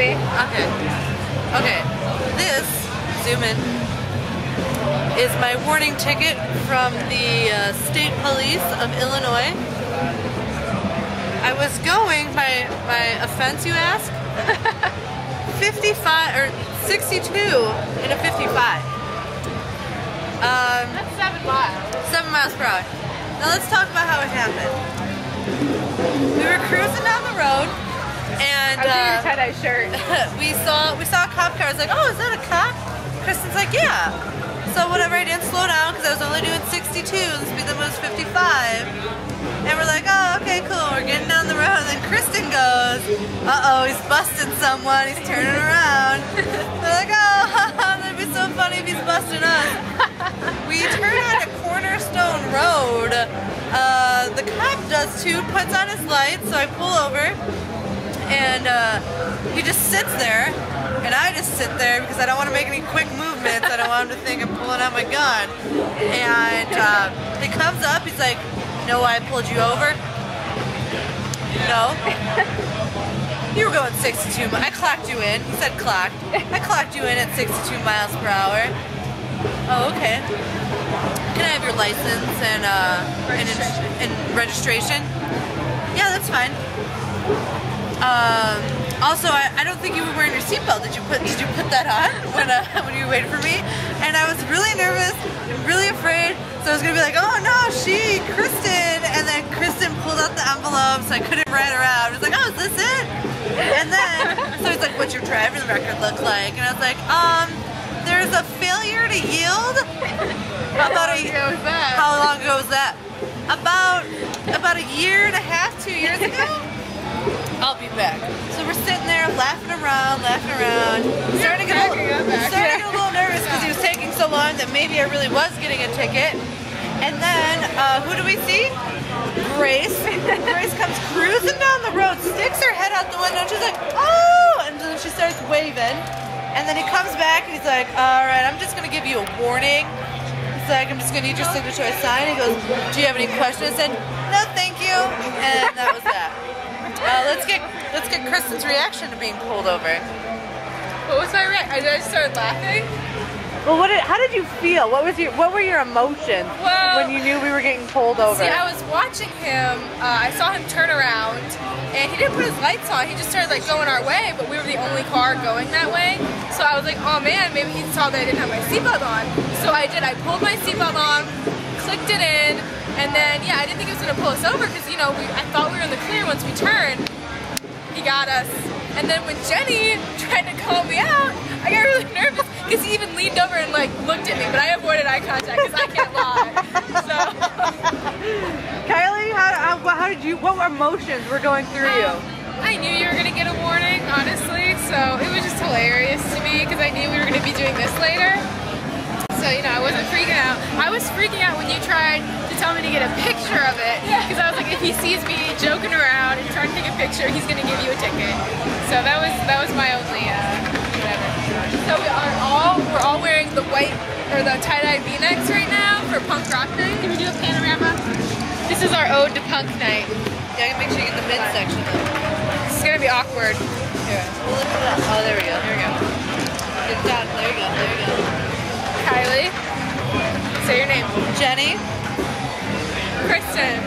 Maybe. Okay. Okay. This, zoom in, is my warning ticket from the state police of Illinois. I was going, my offense you ask? 55 or 62 in a 55. That's 7 miles. 7 miles per hour. Now let's talk about how it happened. We were cruising down the road, and I was wearing a tie-dye shirt. we saw a cop car. I was like, oh, is that a cop? Kristen's like, yeah. So whatever, I didn't slow down because I was only doing 62 and the speed limit was 55. And we're like, oh, okay, cool. We're getting down the road, and then Kristen goes, uh-oh, he's busting someone. He's turning around. They're like, oh, that'd be so funny if he's busting us. We turn onto Cornerstone Road. The cop does too, puts on his lights, so I pull over, and he just sits there, and I just sit there because I don't want to make any quick movements. I don't want him to think I'm pulling out my gun. And he comes up, he's like, you know why I pulled you over? No. You were going 62 miles. I clocked you in. He said clocked. I clocked you in at 62 miles per hour. Oh, okay. Can I have your license and registration? Yeah, that's fine. Also, I don't think you were wearing your seatbelt. Did you put that on when you waited for me? And I was really nervous and really afraid. So I was gonna be like, oh no, Kristen. And then Kristen pulled out the envelope, so I couldn't write her out. I was like, oh, is this it? And then, so he's like, what's your driving record look like? And I was like, there's a failure to yield. How long ago was that? How long ago was that? About a year and a half, 2 years ago. I'll be back. So we're sitting there laughing around. Starting to get a little nervous because he was taking so long that maybe I really was getting a ticket. And then, who do we see? Grace. Grace comes cruising down the road, sticks her head out the window, and she's like, oh! And then she starts waving. And then he comes back and he's like, all right, I'm just going to give you a warning. He's like, I'm just going to need your signature I sign. He goes, do you have any questions? I said, no, thank you. And that was that. Let's get Kristen's reaction to being pulled over. What was my reaction? I just started laughing. Well, how did you feel? What were your emotions when you knew we were getting pulled over? See, I was watching him. I saw him turn around, and he didn't put his lights on. He just started like going our way, but we were the only car going that way. So I was like, oh man, maybe he saw that I didn't have my seatbelt on. So I did. I pulled my seatbelt on, clicked it in, and then yeah, I didn't think he was gonna pull us over because you know I thought we were in the clear once we turned. He got us, and then when Jenny tried to call me out, I got really nervous because he even leaned over and like looked at me, but I avoided eye contact because I can't lie. So, Kylie, what emotions were going through you? I knew you were gonna get a warning, honestly. So it was just hilarious to me because I knew we were gonna be doing this later. So, you know, I wasn't freaking out. I was freaking out when you tried to tell me to get a picture of it. Because I was like, if he sees me joking around and trying to take a picture, he's going to give you a ticket. So that was my only, whatever. So we're all wearing the white, or the tie-dye V-necks right now for punk rock night. Can we do a panorama? This is our ode to punk night. Yeah, make sure you get the midsection though. This is going to be awkward. Here. Oh, there we go. There we go. Good job. There you go. Kylie, say your name. Jenny. Kristen.